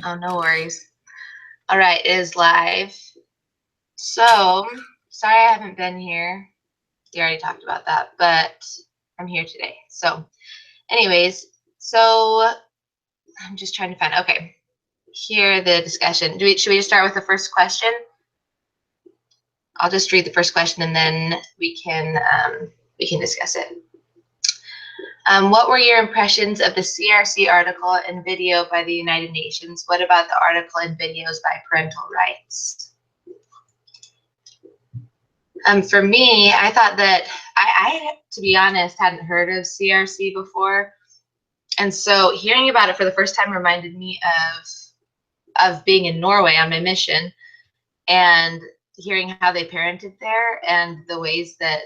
Oh, no worries. All right, it is live. So, sorry I haven't been here. We already talked about that, but I'm here today. So, anyways, so I'm just trying to find, okay, here the discussion. Should we just start with the first question? I'll just read the first question and then we can discuss it. What were your impressions of the CRC article and video by the United Nations? What about the article and videos by parental rights? For me, I thought that I, to be honest, hadn't heard of CRC before. And so hearing about it for the first time reminded me of being in Norway on my mission and hearing how they parented there and the ways that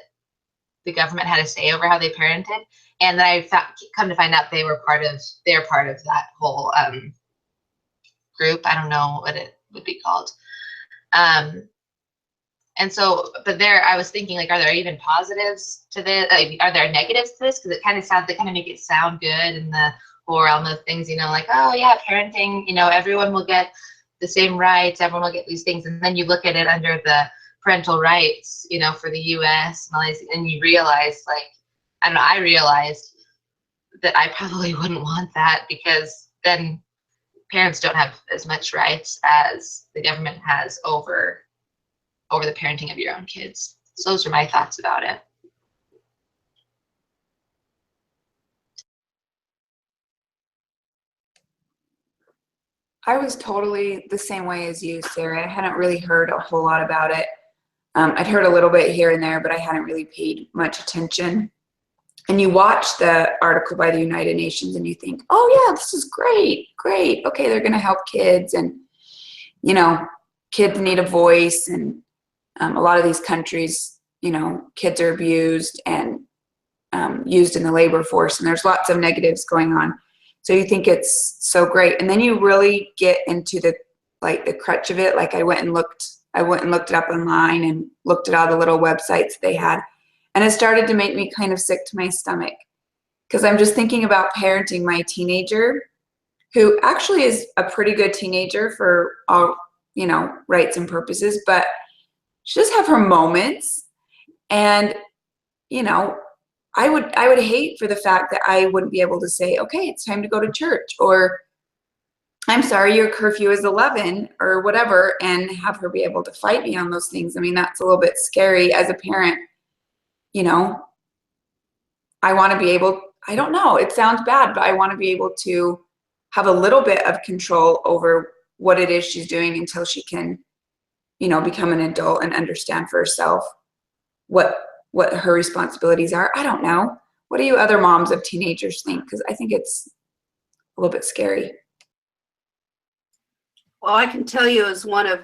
the government had a say over how they parented. And then I come to find out they're part of that whole group. I don't know what it would be called. And so, but there, I was thinking, like, are there even positives to this? Like, are there negatives to this? Because they kind of make it sound good in the whole realm of things, like, oh yeah, parenting, everyone will get the same rights, everyone will get these things. And then you look at it under the parental rights, for the US and you realize, like, I don't know, I realized that I probably wouldn't want that, because then parents don't have as much rights as the government has over the parenting of your own kids. So those are my thoughts about it. I was totally the same way as you, Sarah. I hadn't really heard a whole lot about it. I'd heard a little bit here and there, but I hadn't really paid much attention. And you watch the article by the United Nations and you think, oh yeah, this is great. Okay, they're going to help kids, and kids need a voice, and a lot of these countries, kids are abused and used in the labor force, and there's lots of negatives going on. So you think it's so great, and then you really get into the crutch of it. Like I went and looked it up online and looked at all the little websites they had, and it started to make me kind of sick to my stomach, because I'm just thinking about parenting my teenager, who actually is a pretty good teenager for all rights and purposes, but she does have her moments. And I would hate for the fact that I wouldn't be able to say, okay, it's time to go to church, or I'm sorry, your curfew is 11, or whatever, and have her be able to fight me on those things. I mean, that's a little bit scary as a parent. I want to be able, I don't know, it sounds bad, but I want to be able to have a little bit of control over what it is she's doing until she can, become an adult and understand for herself what her responsibilities are. I don't know. What do you other moms of teenagers think? Because I think it's a little bit scary. Well, I can tell you, as one of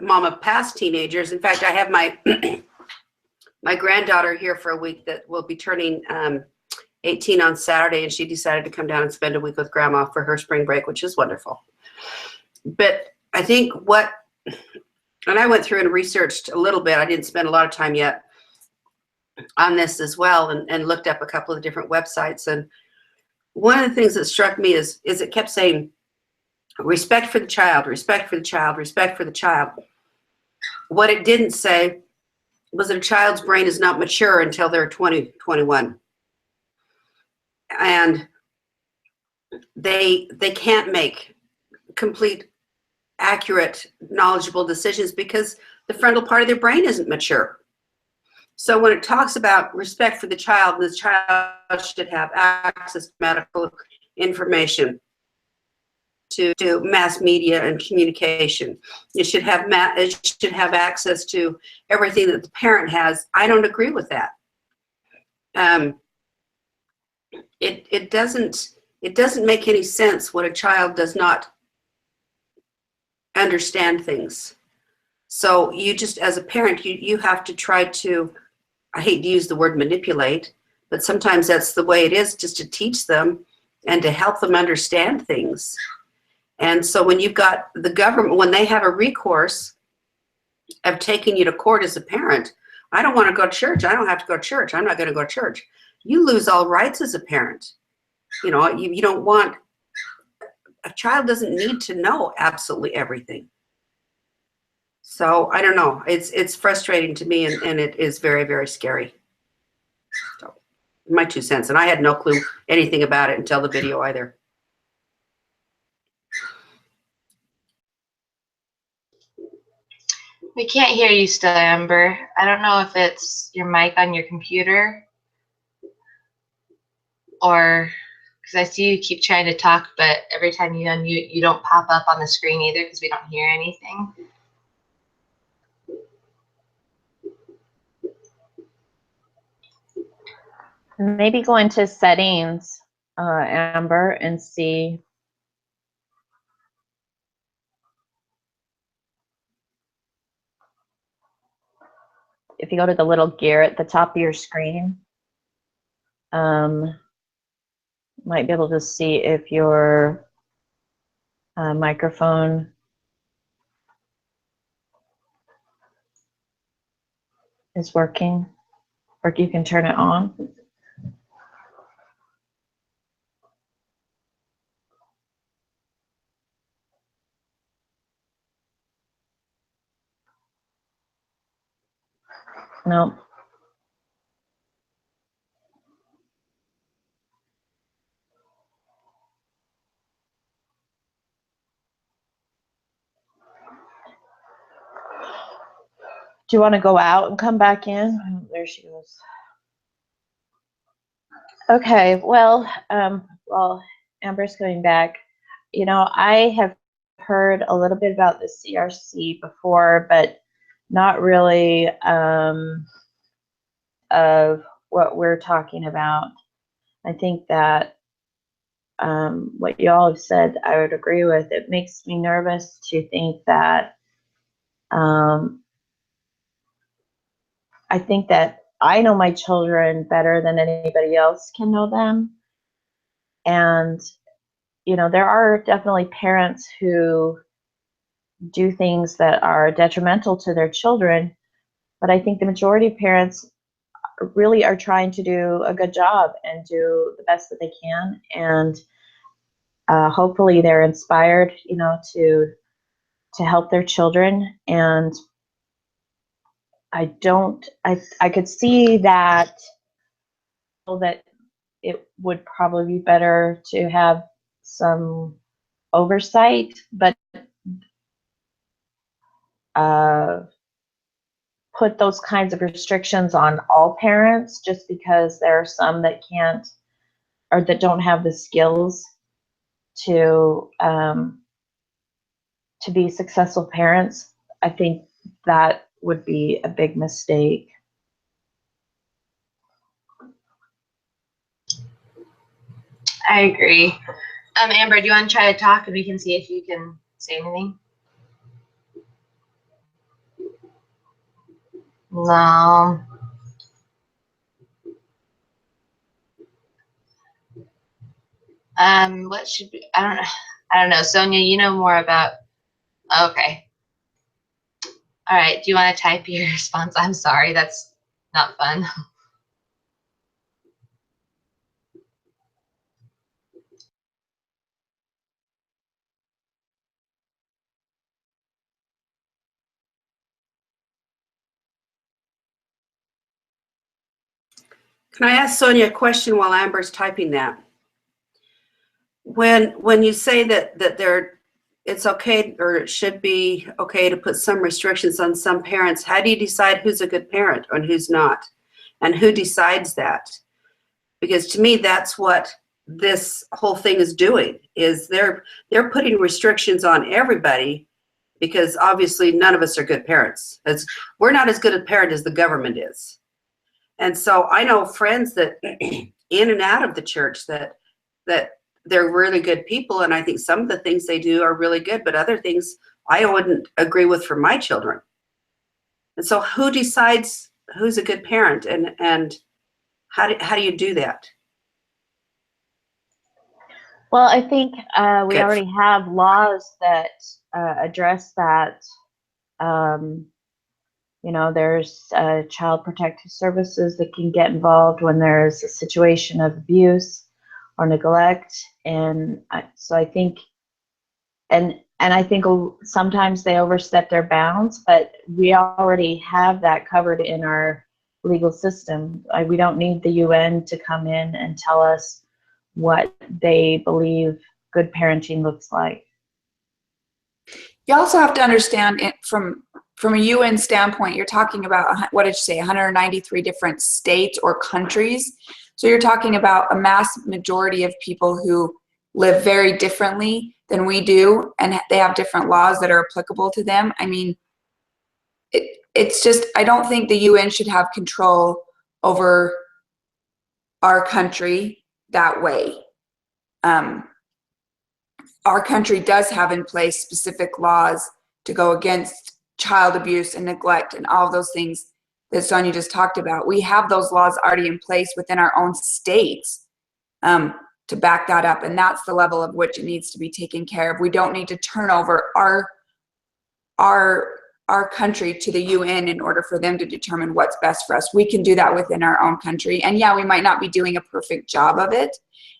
mom of past teenagers, in fact, I have my my granddaughter here for a week that will be turning 18 on Saturday, and she decided to come down and spend a week with grandma for her spring break, which is wonderful. But I think and I went through and researched a little bit. I didn't spend a lot of time yet on this as well, and looked up a couple of different websites. And one of the things that struck me is it kept saying, respect for the child, respect for the child, respect for the child. What it didn't say was that a child's brain is not mature until they're 20, 21. And they can't make complete, accurate, knowledgeable decisions because the frontal part of their brain isn't mature. So when it talks about respect for the child should have access to medical information, to mass media and communication. It should have access to everything that the parent has. I don't agree with that. It doesn't make any sense when a child does not understand things. So you just, as a parent, you have to try to, I hate to use the word manipulate, but sometimes that's the way it is, just to teach them and to help them understand things. And so when you've got the government, when they have a recourse of taking you to court as a parent, I don't want to go to church. I don't have to go to church. I'm not going to go to church. You lose all rights as a parent. You don't want a child doesn't need to know absolutely everything. So I don't know. It's frustrating to me, and it is very, very scary. So my 2 cents. And I had no clue anything about it until the video either. We can't hear you still, Amber. I don't know if it's your mic on your computer or because I see you keep trying to talk, but every time you unmute, you don't pop up on the screen either because we don't hear anything. Maybe go into settings, Amber, and see. If you go to the little gear at the top of your screen, might be able to see if your microphone is working, or you can turn it on. No. Do you want to go out and come back in? Oh, there she goes. Okay, well, Amber's coming back. You know, I have heard a little bit about the CRC before, but not really of what we're talking about. I think that what you all have said, I would agree with. It makes me nervous to think that I think that I know my children better than anybody else can know them. And, you know, there are definitely parents who do things that are detrimental to their children, but I think the majority of parents really are trying to do a good job and do the best that they can. And hopefully they're inspired, you know, to help their children. And I could see that it would probably be better to have some oversight, but put those kinds of restrictions on all parents just because there are some that can't or that don't have the skills to be successful parents. I think that would be a big mistake. I agree. Amber, do you want to try to talk and we can see if you can say anything? No. What should be? I don't know. Sonia, you know more about. Okay. All right. Do you want to type your response? I'm sorry. That's not fun. Can I ask Sonia a question while Amber's typing that? When you say that it's okay or it should be okay to put some restrictions on some parents, how do you decide who's a good parent and who's not? And who decides that? Because to me, that's what this whole thing is doing, is they're putting restrictions on everybody because obviously none of us are good parents. We're not as good a parent as the government is. And so I know friends that in and out of the church that they're really good people, and I think some of the things they do are really good, but other things I wouldn't agree with for my children. And so who decides who's a good parent, and how do you do that? Well, I think we already have laws that address that. You know, there's child protective services that can get involved when there's a situation of abuse or neglect. And so I think and I think sometimes they overstep their bounds, but we already have that covered in our legal system. We don't need the UN to come in and tell us what they believe good parenting looks like. You also have to understand it from a UN standpoint, you're talking about, what did you say, 193 different states or countries. So you're talking about a mass majority of people who live very differently than we do, and they have different laws that are applicable to them. I mean, it's just, I don't think the UN should have control over our country that way. Our country does have in place specific laws to go against child abuse and neglect and all of those things that Sonia just talked about. We have those laws already in place within our own states to back that up, and that's the level of which it needs to be taken care of. We don't need to turn over our country to the UN in order for them to determine what's best for us. We can do that within our own country, and yeah, we might not be doing a perfect job of it,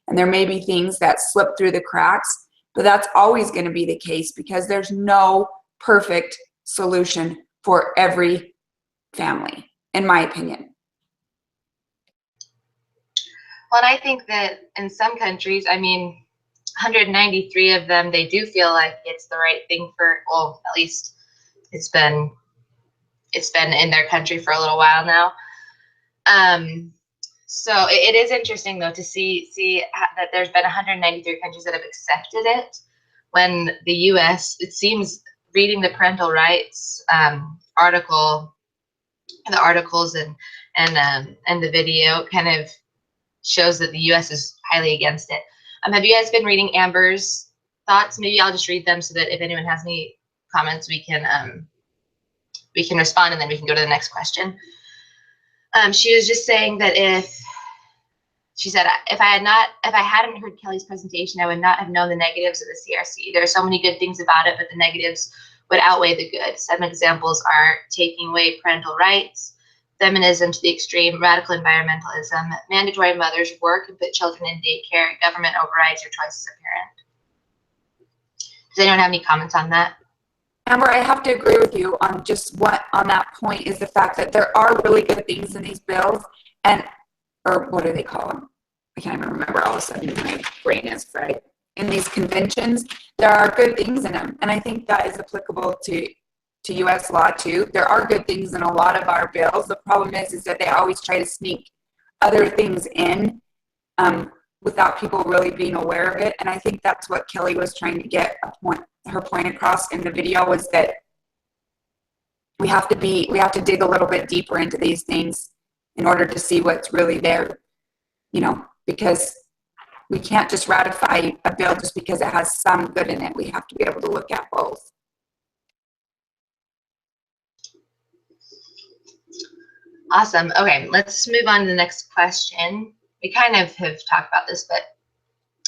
and there may be things that slip through the cracks, but that's always going to be the case because there's no perfect solution for every family, in my opinion. Well, and I think that in some countries, I mean, 193 of them, they do feel like it's the right thing for, well, at least it's been in their country for a little while now. So it is interesting though to see that there's been 193 countries that have accepted it, when the U.S., it seems, reading the parental rights article, the articles and the video kind of shows that the U.S. is highly against it. Have you guys been reading Amber's thoughts? Maybe I'll just read them so that if anyone has any comments, we can respond, and then we can go to the next question. She was just saying that she said, if I hadn't heard Kelly's presentation, I would not have known the negatives of the CRC. There are so many good things about it, but the negatives would outweigh the good. Some examples are taking away parental rights, feminism to the extreme, radical environmentalism, mandatory mothers work and put children in daycare, government overrides your choice as a parent. Does anyone have any comments on that? Amber, I have to agree with you on just on that point is the fact that there are really good things in these bills, or what do they call them? I can't even remember. All of a sudden my brain is fried. In these conventions, there are good things in them, and I think that is applicable to U.S. law too. There are good things in a lot of our bills. The problem is that they always try to sneak other things in without people really being aware of it, and I think that's what Kelly was trying to get her point across in the video, was that we have to dig a little bit deeper into these things in order to see what's really there, because we can't just ratify a bill just because it has some good in it. We have to be able to look at both. Awesome. Okay, let's move on to the next question. We kind of have talked about this, but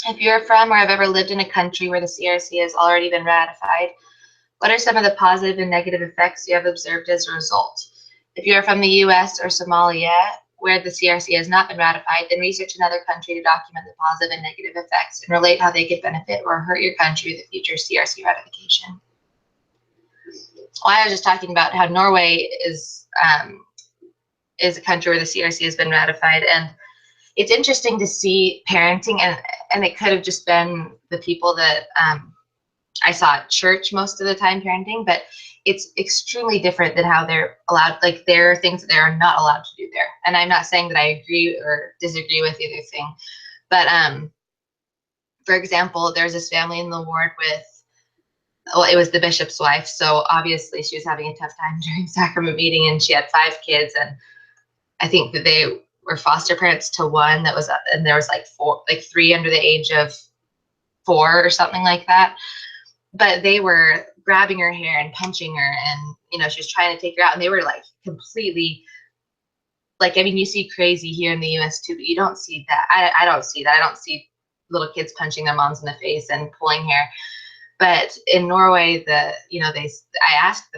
if you're from or have ever lived in a country where the CRC has already been ratified, what are some of the positive and negative effects you have observed as a result? If you are from the US or Somalia, where the CRC has not been ratified, then research another country to document the positive and negative effects and relate how they could benefit or hurt your country with a future CRC ratification. Well, I was just talking about how Norway is a country where the CRC has been ratified, and it's interesting to see parenting, and it could have just been the people that I saw at church most of the time parenting, but it's extremely different than how they're allowed. Like, there are things that they are not allowed to do there, and I'm not saying that I agree or disagree with either thing, but for example, there's this family in the ward with, well, it was the bishop's wife, so obviously she was having a tough time during sacrament meeting, and she had 5 kids, and I think that they were foster parents to one that was, and there was like 3 under the age of 4 or something like that. But they were grabbing her hair and punching her, and she was trying to take her out, and they were like completely, like, I mean, you see crazy here in the US too, but you don't see that. I don't see that. I don't see little kids punching their moms in the face and pulling hair. But in Norway, I asked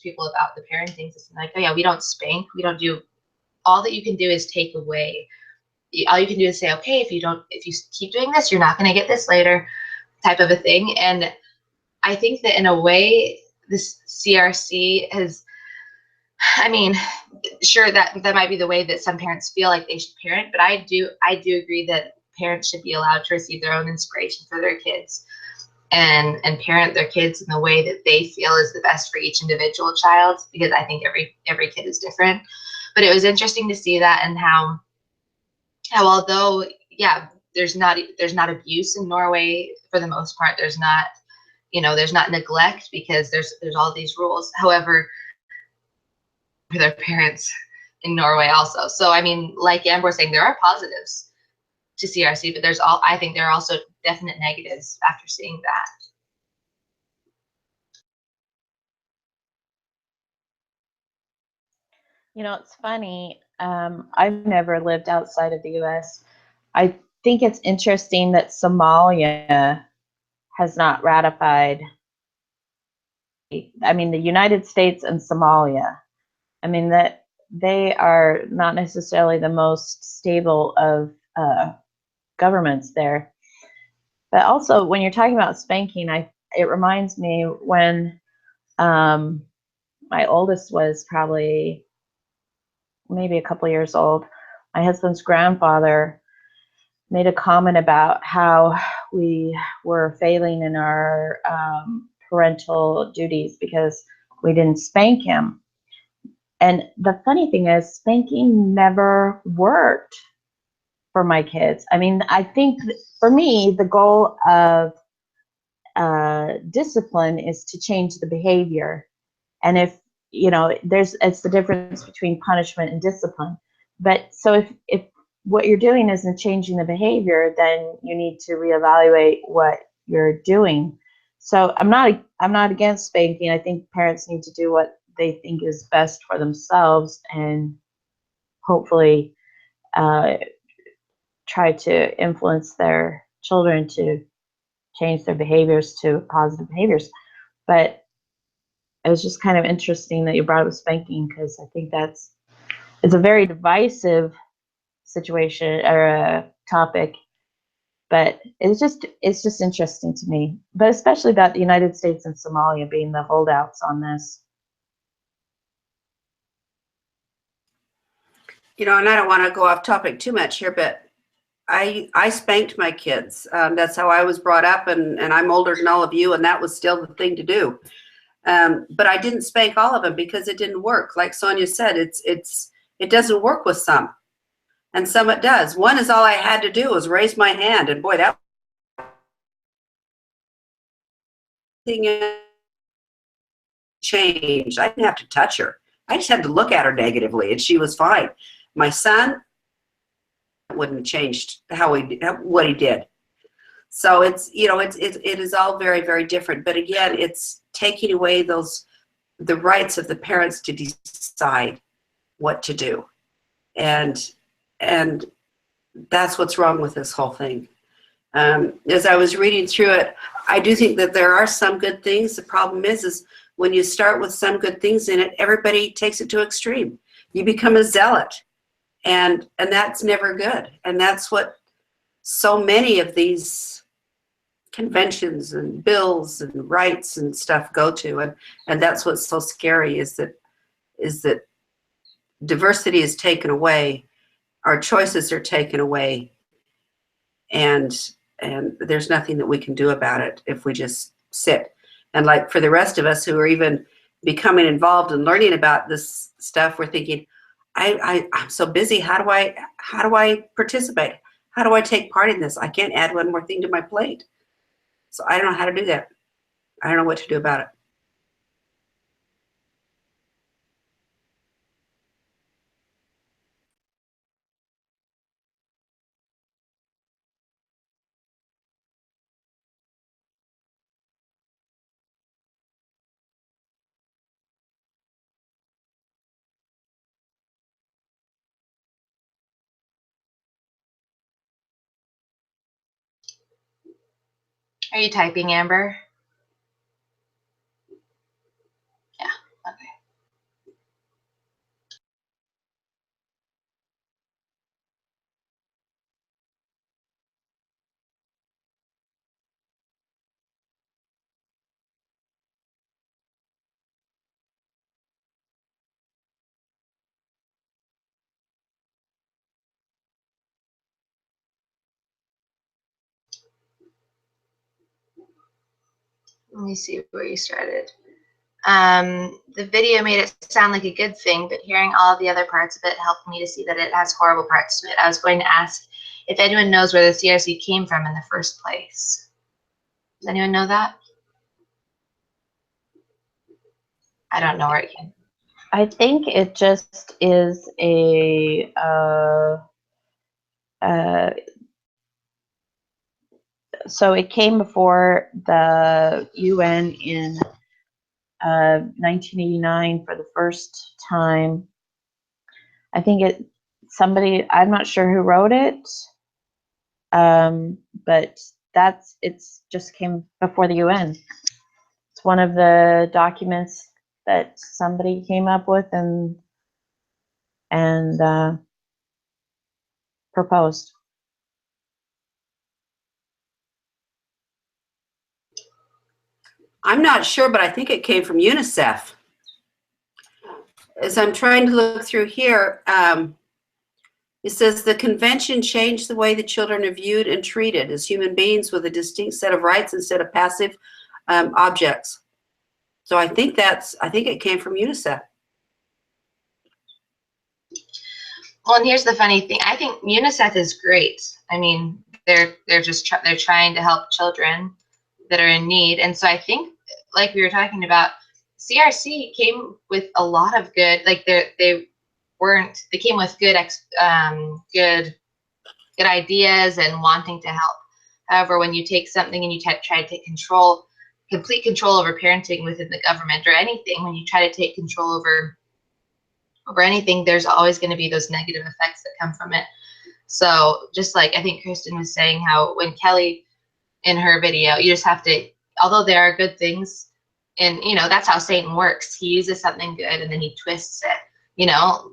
people about the parenting system, like, oh yeah, we don't spank, we don't do, all that you can do is take away. All you can do is say, okay, if you keep doing this, you're not going to get this later, type of a thing. And I think that in a way, this CRC has, I mean, sure that might be the way that some parents feel like they should parent, but I do agree that parents should be allowed to receive their own inspiration for their kids and parent their kids in the way that they feel is the best for each individual child, because I think every kid is different. But it was interesting to see that, and how although, yeah, there's not abuse in Norway for the most part. There's not, there's not neglect, because there's all these rules. However, for their parents in Norway also. So I mean, like Amber was saying, there are positives to CRC, but I think there are also definite negatives after seeing that. It's funny. I've never lived outside of the U.S. I think it's interesting that Somalia has not ratified. I mean, the United States and Somalia. I mean, that they are not necessarily the most stable of governments there. But also, when you're talking about spanking, it reminds me when my oldest was probably maybe a couple years old. My husband's grandfather made a comment about how we were failing in our parental duties because we didn't spank him. And the funny thing is, spanking never worked for my kids. I mean, I think for me, the goal of discipline is to change the behavior. And if, it's the difference between punishment and discipline. But so if what you're doing isn't changing the behavior, then you need to reevaluate what you're doing. So I'm not against spanking. I think parents need to do what they think is best for themselves, and hopefully try to influence their children to change their behaviors to positive behaviors. But it was just kind of interesting that you brought up spanking, because I think it's a very divisive situation or a topic. But it's just interesting to me, but especially about the United States and Somalia being the holdouts on this. And I don't want to go off topic too much here, but I spanked my kids. That's how I was brought up, and I'm older than all of you, and that was still the thing to do. But I didn't spank all of them because it didn't work. Like Sonia said, it doesn't work with some, and some it does. One is all I had to do was raise my hand, and boy, that thing changed. I didn't have to touch her. I just had to look at her negatively, and she was fine. My son wouldn't have changed what he did. So it is all very, very different. But again, it's taking away the rights of the parents to decide what to do, and that's what's wrong with this whole thing. As I was reading through it, I do think that there are some good things. The problem is when you start with some good things in it, everybody takes it to extreme. You become a zealot, and that's never good. And that's what so many of these conventions and bills and rights and stuff go to, and that's what's so scary is that diversity is taken away, our choices are taken away, and there's nothing that we can do about it if we just sit. And like for the rest of us who are even becoming involved and learning about this stuff, we're thinking, I'm so busy. How do I participate? How do I take part in this? I can't add one more thing to my plate. So I don't know how to do that. I don't know what to do about it. Are you typing, Amber? Yeah. Okay. Let me see where you started. The video made it sound like a good thing, but hearing all of the other parts of it helped me to see that it has horrible parts to it. I was going to ask if anyone knows where the CRC came from in the first place. Does anyone know that? I don't know where it came from. I think it just is a so it came before the UN in 1989 for the first time. I think somebody, I'm not sure who wrote it, but it's just came before the UN. It's one of the documents that somebody came up with and proposed. I'm not sure, but I think it came from UNICEF. As I'm trying to look through here, it says the convention changed the way the children are viewed and treated as human beings with a distinct set of rights instead of passive objects. So I think it came from UNICEF. Well, and here's the funny thing. I think UNICEF is great. I mean, they're they're trying to help children that are in need, and so I think, like we were talking about, CRC came with a lot of good. Like they came with good good ideas and wanting to help. However, when you take something and you try to take complete control over parenting within the government or anything, when you try to take control over anything, there's always going to be those negative effects that come from it. So just like I think Kristen was saying, how when Kelly in her video, you just have to, although there are good things, and that's how Satan works. He uses something good and then he twists it.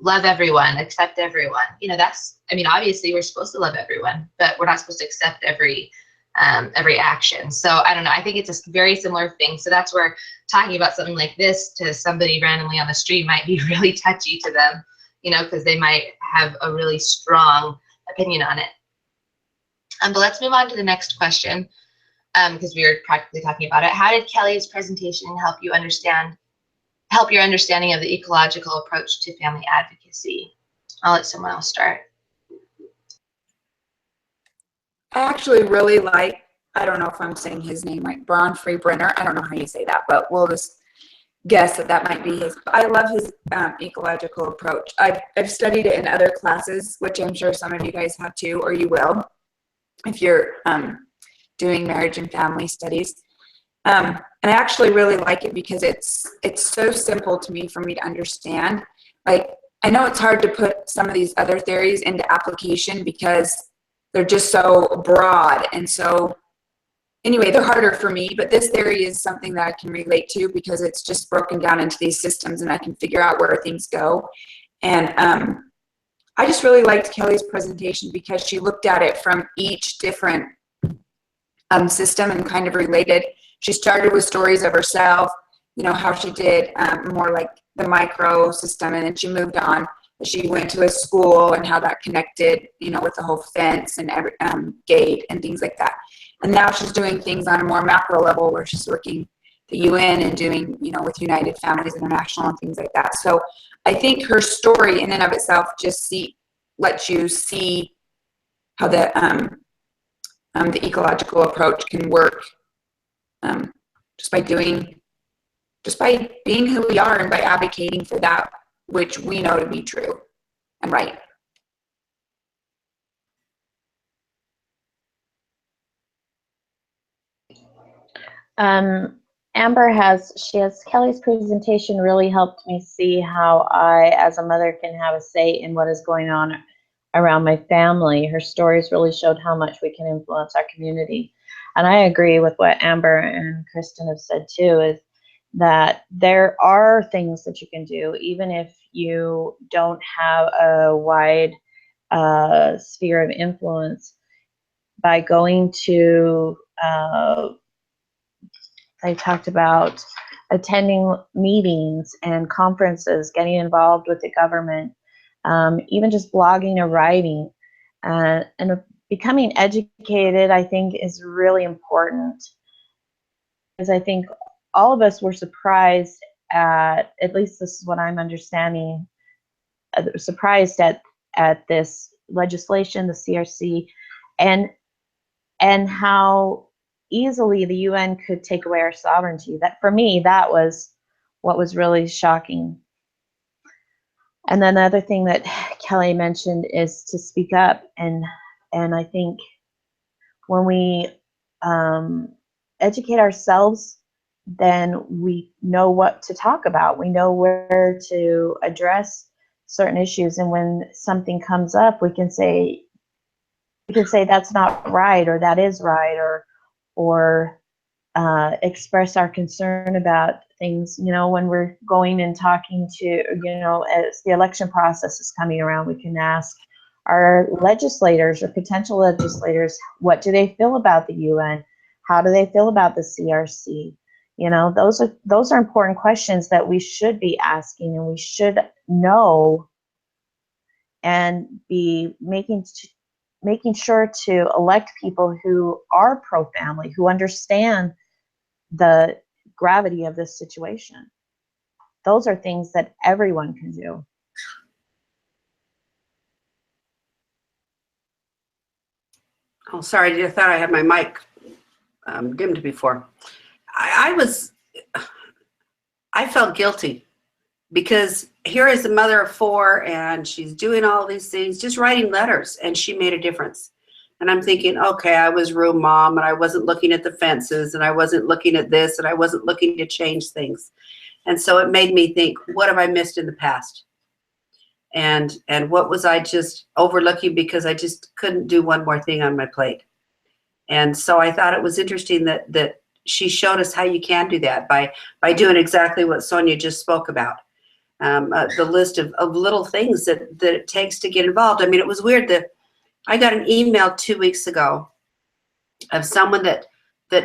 Love everyone, accept everyone. Obviously we're supposed to love everyone, but we're not supposed to accept every action. So I don't know. I think it's a very similar thing. So that's where talking about something like this to somebody randomly on the street might be really touchy to them, because they might have a really strong opinion on it. But let's move on to the next question, because we were practically talking about it. How did Kelly's presentation help your understanding of the ecological approach to family advocacy? I'll let someone else start. I actually really like, I don't know if I'm saying his name right, Bronfrey-Brenner. I don't know how you say that, but we'll just guess that might be his. I love his ecological approach. I've studied it in other classes, which I'm sure some of you guys have too, or you will, if you're doing marriage and family studies. And I actually really like it because it's so simple to me for me to understand. Like, I know it's hard to put some of these other theories into application because they're just so broad. And so anyway, they're harder for me, but this theory is something that I can relate to because it's just broken down into these systems and I can figure out where things go. And I just really liked Kelly's presentation because she looked at it from each different system and kind of related. She started with stories of herself, how she did more like the micro system, and then she moved on. She went to a school and how that connected, with the whole fence and every gate and things like that. And now she's doing things on a more macro level where she's working the UN and doing, with United Families International and things like that. So I think her story in and of itself just lets you see how the ecological approach can work just by being who we are and by advocating for that which we know to be true and right. Kelly's presentation really helped me see how I, as a mother, can have a say in what is going on around my family. Her stories really showed how much we can influence our community. And I agree with what Amber and Kristen have said too, is that there are things that you can do, even if you don't have a wide sphere of influence, by going to, I talked about attending meetings and conferences, getting involved with the government, even just blogging or writing, and becoming educated, I think, is really important. I think all of us were surprised at least this is what I'm understanding, surprised at this legislation, the CRC, and how easily the UN could take away our sovereignty. That, for me, that was what was really shocking. And then the other thing that Kelly mentioned is to speak up, and I think when we educate ourselves, then we know what to talk about. We know where to address certain issues, and when something comes up, we can say that's not right, or that is right, or express our concern about things. You know, when we're going and talking to, you know, as the election process is coming around, we can ask our legislators or potential legislators, what do they feel about the UN? How do they feel about the CRC? You know, those are important questions that we should be asking, and we should know and be making sure to elect people who are pro-family, who understand the gravity of this situation. Those are things that everyone can do. Oh, sorry, I thought I had my mic dimmed before. I felt guilty because here is a mother of 4 and she's doing all these things, just writing letters, and she made a difference. And I'm thinking, okay, I was rude mom, and I wasn't looking at the fences, and I wasn't looking at this, and I wasn't looking to change things. And so it made me think, what have I missed in the past? And what was I just overlooking because I just couldn't do one more thing on my plate? And so I thought it was interesting that she showed us how you can do that by doing exactly what Sonia just spoke about. The list of little things that it takes to get involved. I mean, it was weird that I got an email 2 weeks ago of someone that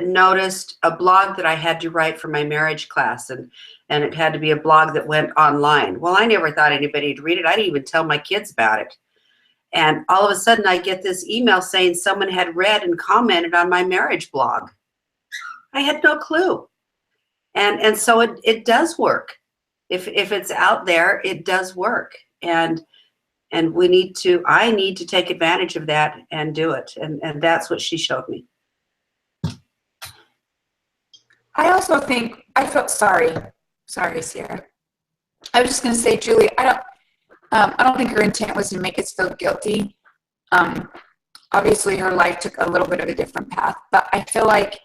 noticed a blog that I had to write for my marriage class, and it had to be a blog that went online. Well, I never thought anybody'd read it. I didn't even tell my kids about it. And all of a sudden I get this email saying someone had read and commented on my marriage blog. I had no clue. And so it does work. If it's out there, it does work. And we need to, I need to take advantage of that and do it. And that's what she showed me. I also think, I felt sorry, Sierra. I was just going to say, Julie, I don't think her intent was to make us feel guilty. Obviously her life took a little bit of a different path, but I feel like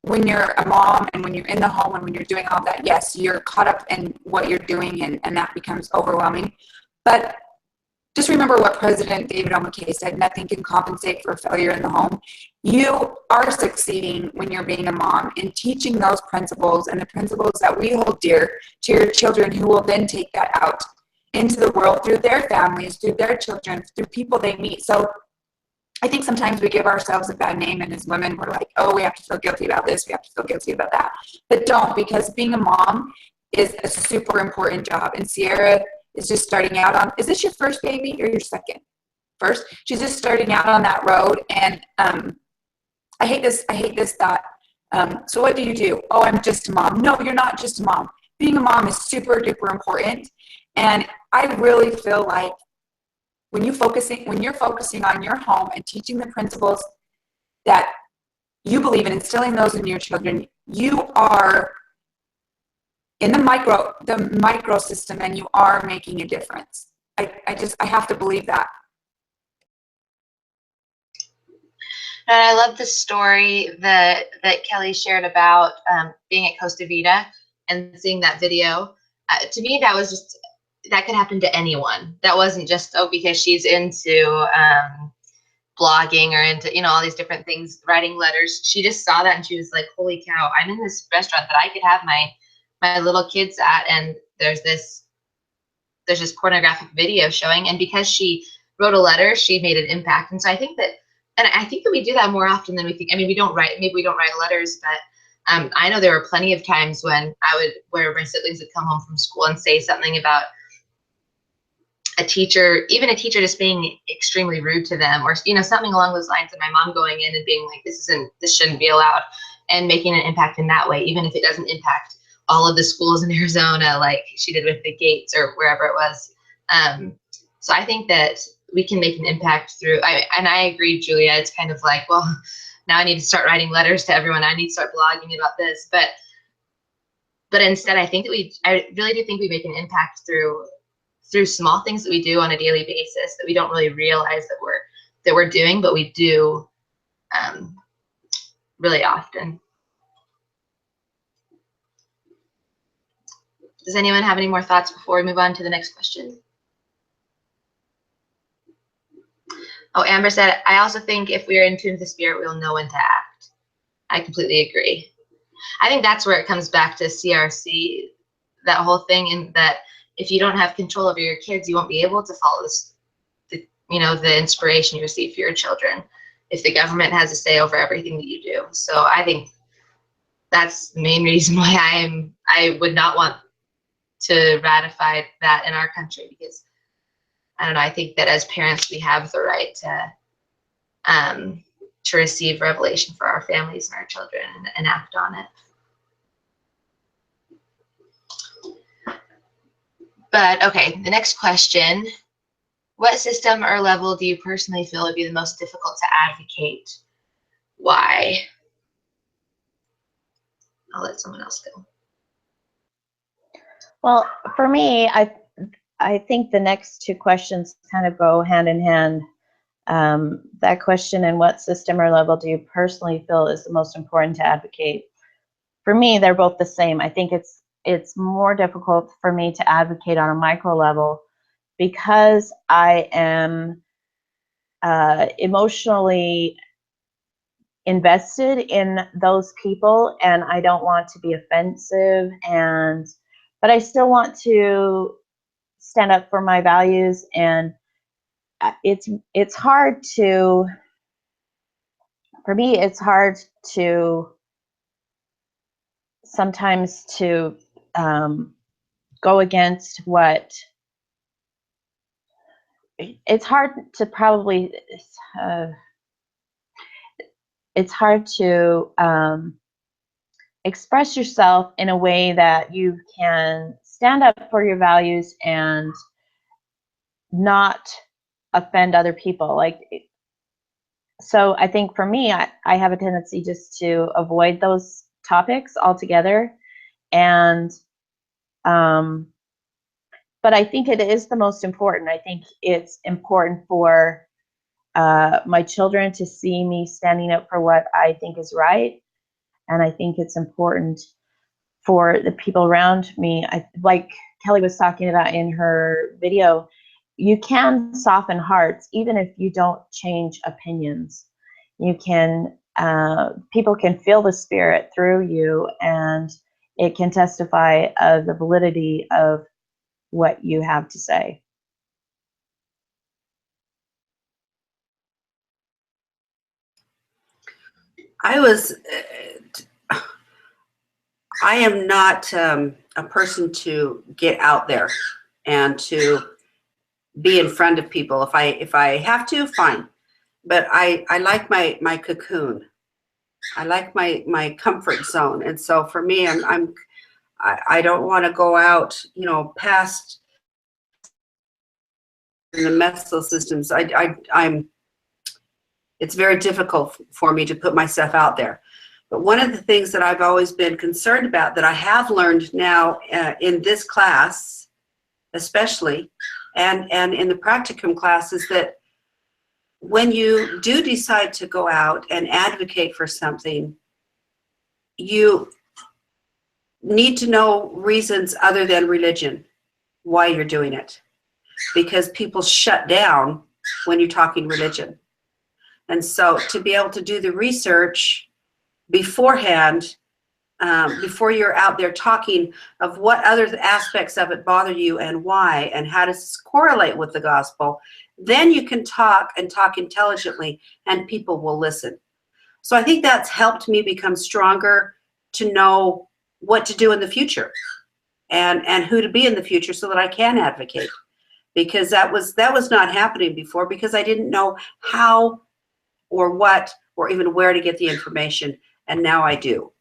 when you're a mom and when you're in the home and when you're doing all that, yes, you're caught up in what you're doing, and that becomes overwhelming. But just remember what President David O. McKay said: nothing can compensate for failure in the home. You are succeeding when you're being a mom in teaching those principles, and the principles that we hold dear to your children, who will then take that out into the world through their families, through their children, through people they meet. So I think sometimes we give ourselves a bad name, and as women, we're like, oh, we have to feel guilty about this, we have to feel guilty about that. But don't, because being a mom is a super important job. And Sierra is just starting out on, is this your first baby or your second? First. She's just starting out on that road. And I hate this thought. So what do? Oh, I'm just a mom. No, you're not just a mom. Being a mom is super duper important. And I really feel like when you're focusing on your home and teaching the principles that you believe in, instilling those in your children, you are in the micro system, and you are making a difference. I have to believe that. And I love the story that Kelly shared about being at Costa Vida and seeing that video. To me, that was just, that could happen to anyone. That wasn't just, oh, because she's into blogging or into, you know, all these different things, writing letters. She just saw that and she was like, holy cow, I'm in this restaurant that I could have my little kids at, and there's this pornographic video showing. And because she wrote a letter, she made an impact. And so I think that we do that more often than we think. I mean, maybe we don't write letters, but I know there were plenty of times where my siblings would come home from school and say something about a teacher, even a teacher just being extremely rude to them, or, you know, something along those lines, and my mom going in and being like, this shouldn't be allowed, and making an impact in that way, even if it doesn't impact all of the schools in Arizona, like she did with the gates or wherever it was. So I think that we can make an impact through, and I agree, Julia, it's kind of like, well, now I need to start writing letters to everyone. I need to start blogging about this. But instead, I think that I really do think we make an impact through small things that we do on a daily basis that we don't really realize that we're doing, but we do really often. Does anyone have any more thoughts before we move on to the next question? Oh, Amber said, I also think if we are in tune with the spirit, we'll know when to act. I completely agree. I think that's where it comes back to CRC, that whole thing, and that if you don't have control over your kids, you won't be able to follow the inspiration you receive for your children if the government has a say over everything that you do. So I think that's the main reason why I would not want to ratify that in our country, because I don't know, I think that as parents we have the right to receive revelation for our families and our children and act on it. But okay, the next question, what system or level do you personally feel would be the most difficult to advocate? Why? I'll let someone else go. Well, for me, I think the next two questions kind of go hand in hand. That question, and what system or level do you personally feel is the most important to advocate? For me, they're both the same. I think it's more difficult for me to advocate on a micro level because I am emotionally invested in those people, and I don't want to be offensive, but I still want to stand up for my values, and it's hard to, for me, it's hard to sometimes to go against what, it's hard to probably, it's hard to express yourself in a way that you can stand up for your values and not offend other people. Like, so I think for me, I have a tendency just to avoid those topics altogether. And, but I think it is the most important. I think it's important for my children to see me standing up for what I think is right. And I think it's important for the people around me. Like Kelly was talking about in her video, you can soften hearts even if you don't change opinions. You can, people can feel the spirit through you, and it can testify of the validity of what you have to say. I am not a person to get out there and to be in front of people. If I have to, fine. But I like my cocoon. I like my comfort zone. And so for me, I don't want to go out, past the mental systems. It's very difficult for me to put myself out there. But one of the things that I've always been concerned about, that I have learned now in this class, especially, and in the practicum class, is that when you do decide to go out and advocate for something, you need to know reasons other than religion why you're doing it, because people shut down when you're talking religion. And so to be able to do the research beforehand, before you're out there talking, of what other aspects of it bother you and why, and how does this correlate with the gospel, then you can talk intelligently, and people will listen. So I think that's helped me become stronger to know what to do in the future, and who to be in the future, so that I can advocate. because that was not happening before, because I didn't know how or what or even where to get the information, and now I do.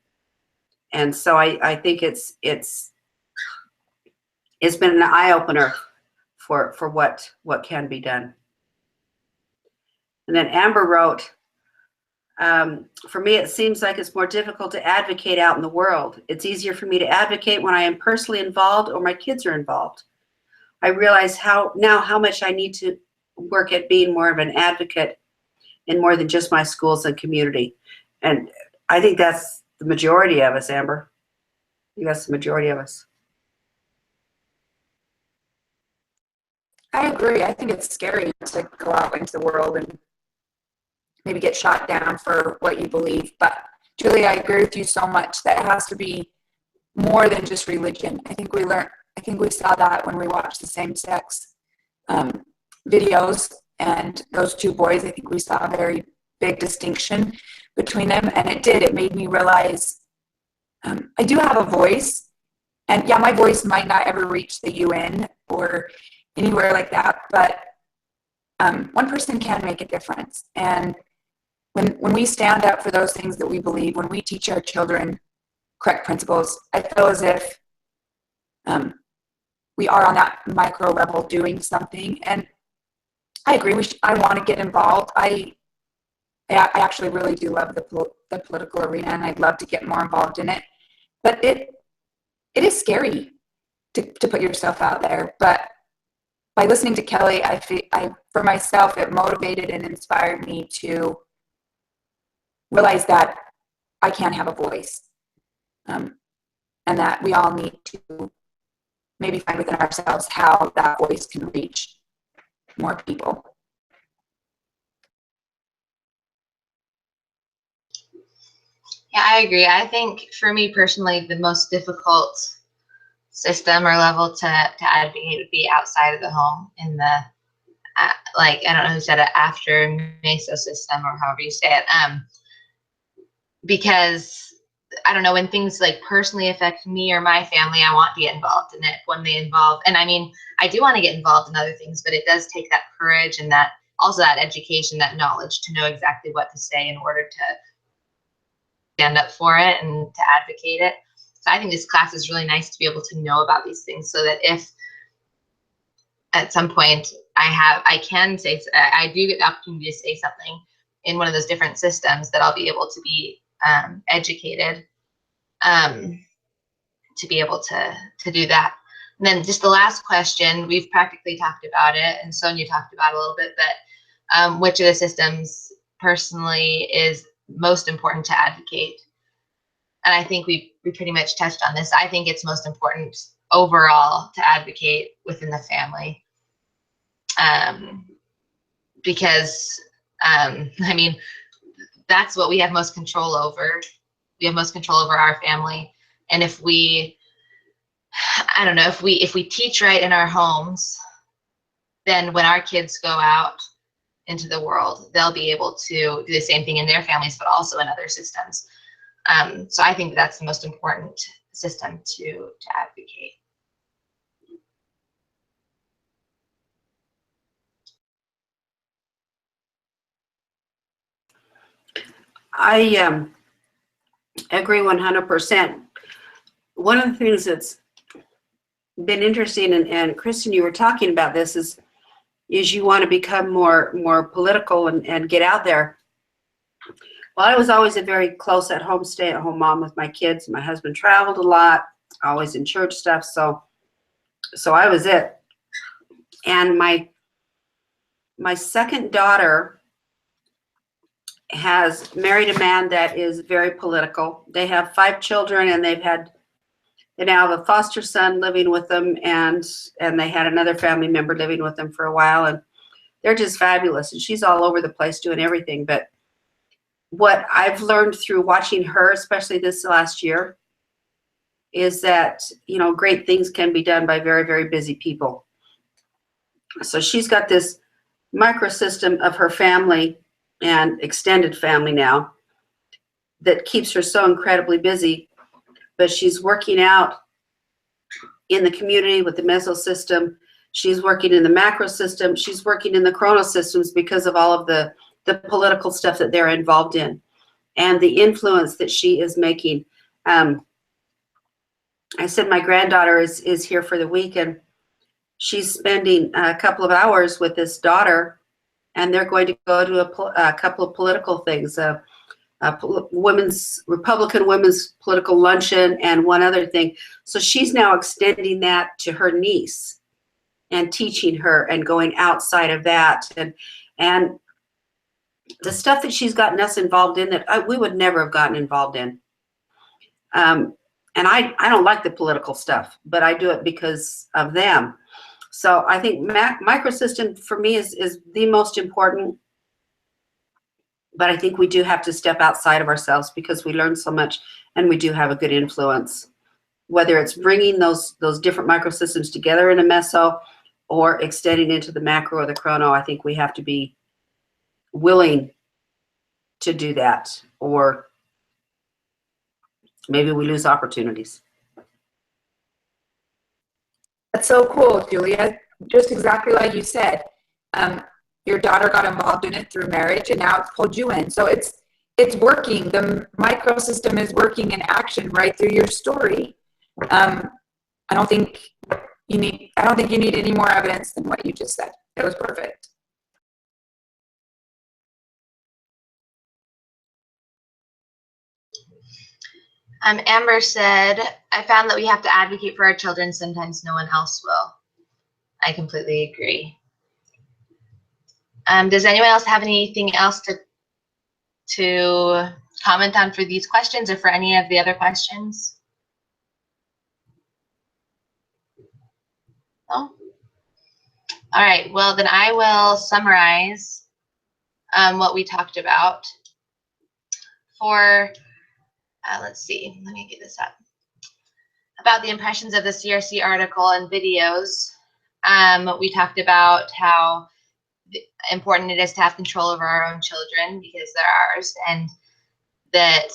And so I think it's been an eye-opener for what can be done. And then Amber wrote, for me, it seems like it's more difficult to advocate out in the world. It's easier for me to advocate when I am personally involved or my kids are involved. I realize how much I need to work at being more of an advocate in more than just my schools and community. And I think that's the majority of us, Amber. I think that's the majority of us. I agree. I think it's scary to go out into the world and maybe get shot down for what you believe. But Julie, I agree with you so much that it has to be more than just religion. I think we saw that when we watched the same-sex videos, and those two boys, I think we saw a very big distinction between them, and it made me realize I do have a voice, and yeah, my voice might not ever reach the UN or anywhere like that, but one person can make a difference. And when we stand up for those things that we believe, when we teach our children correct principles, I feel as if we are on that micro level doing something. And I agree. I want to get involved. I actually really do love the political arena, and I'd love to get more involved in it. But it is scary to put yourself out there. But by listening to Kelly, for myself, it motivated and inspired me to realize that I can have a voice, and that we all need to maybe find within ourselves how that voice can reach more people. Yeah, I agree. I think for me personally, the most difficult system or level to advocate would be outside of the home, in the like, I don't know who said it, after meso system, or however you say it, because I don't know, when things like personally affect me or my family, I want to get involved in it. When they involve, and I mean, I do want to get involved in other things, but it does take that courage and that also that education, that knowledge to know exactly what to say in order to stand up for it and to advocate it. So I think this class is really nice to be able to know about these things, so that if at some point I do get the opportunity to say something in one of those different systems, that I'll be able to be educated to be able to do that. And then just the last question, we've practically talked about it, and Sonia talked about it a little bit, but which of the systems personally is most important to advocate? And I think we pretty much touched on this. I think it's most important overall to advocate within the family, because I mean, that's what we have most control over. We have most control over our family, and if we, I don't know, if we teach right in our homes, then when our kids go out into the world, they'll be able to do the same thing in their families, but also in other systems. So I think that's the most important system to advocate. I agree 100%. One of the things that's been interesting, and Kristen, you were talking about this, is you want to become more political and get out there. Well, I was always a very close at home, stay-at-home mom with my kids. My husband traveled a lot, always in church stuff, so I was it. And my second daughter has married a man that is very political. They have 5 children, and they now have a foster son living with them, and they had another family member living with them for a while, and they're just fabulous. And she's all over the place doing everything. But what I've learned through watching her, especially this last year, is that, you know, great things can be done by very, very busy people. So she's got this microsystem of her family and extended family now that keeps her so incredibly busy, but she's working out in the community with the meso system. She's working in the macro system. She's working in the chrono systems because of all of the political stuff that they're involved in and the influence that she is making. I said my granddaughter is here for the week, and she's spending a couple of hours with this daughter, and they're going to go to a couple of political things, Republican women's political luncheon and one other thing. So she's now extending that to her niece and teaching her and going outside of that. And the stuff that she's gotten us involved in that we would never have gotten involved in. And I don't like the political stuff, but I do it because of them. So I think microsystem for me is the most important. But I think we do have to step outside of ourselves because we learn so much and we do have a good influence. Whether it's bringing those different microsystems together in a meso or extending into the macro or the chrono, I think we have to be willing to do that, or maybe we lose opportunities. That's so cool, Julia. Just exactly like you said. Your daughter got involved in it through marriage, and now it's pulled you in. So it's working. The microsystem is working in action right through your story. I don't think you need any more evidence than what you just said. It was perfect. Amber said, I found that we have to advocate for our children. Sometimes no one else will. I completely agree. Does anyone else have anything else to comment on for these questions or for any of the other questions? No? All right, well, then I will summarize what we talked about. For, let's see, let me get this up. About the impressions of the CRC article and videos, we talked about how important it is to have control over our own children because they're ours, and that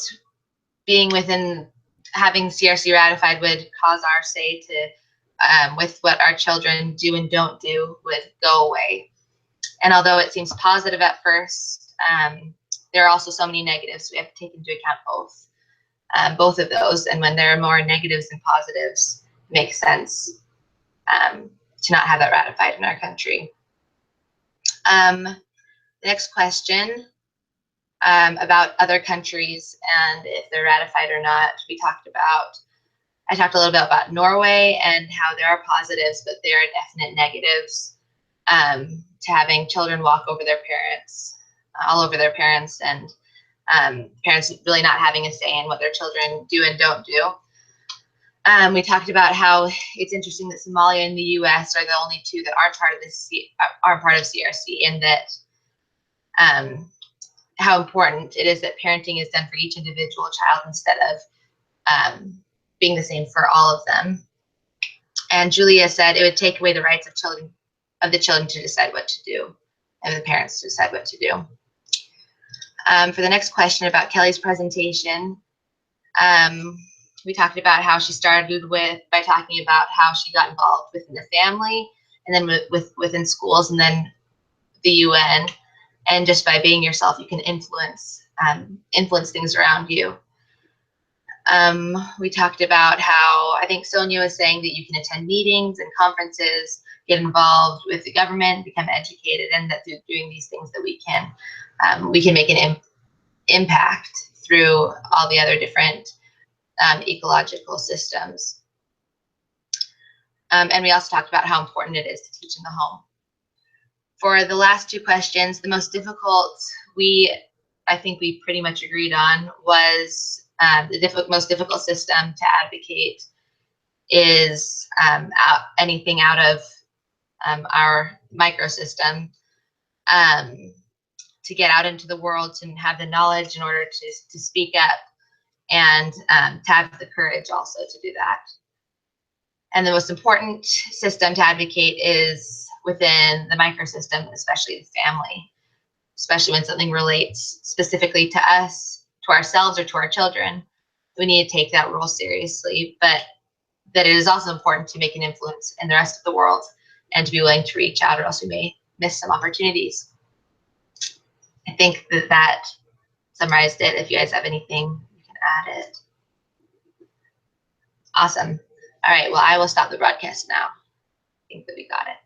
being within having CRC ratified would cause our say to with what our children do and don't do would go away. And although it seems positive at first, there are also so many negatives. So we have to take into account both of those. And when there are more negatives than positives, it makes sense to not have that ratified in our country. The next question about other countries and if they're ratified or not, I talked a little bit about Norway and how there are positives, but there are definite negatives to having children walk over their parents, all over their parents, and parents really not having a say in what their children do and don't do. We talked about how it's interesting that Somalia and the U.S. are the only two that aren't part of CRC, and that how important it is that parenting is done for each individual child instead of being the same for all of them. And Julia said it would take away the rights of the children to decide what to do, and the parents to decide what to do. For the next question about Kelly's presentation, we talked about how she started by talking about how she got involved within the family, and then within schools, and then the UN, and just by being yourself, you can influence things around you. We talked about how I think Sonia was saying that you can attend meetings and conferences, get involved with the government, become educated, and that through doing these things that we can make an impact through all the other different ecological systems. And we also talked about how important it is to teach in the home. For the last two questions, the most difficult I think we pretty much agreed on was the most difficult system to advocate is anything out of our microsystem, to get out into the world, to have the knowledge in order to speak up, and to have the courage also to do that. And the most important system to advocate is within the microsystem, especially the family, especially when something relates specifically to us, to ourselves, or to our children. We need to take that role seriously, but that it is also important to make an influence in the rest of the world, and to be willing to reach out, or else we may miss some opportunities. I think that summarized it. If you guys have anything, you can add it. Awesome. All right, well, I will stop the broadcast now. I think that we got it.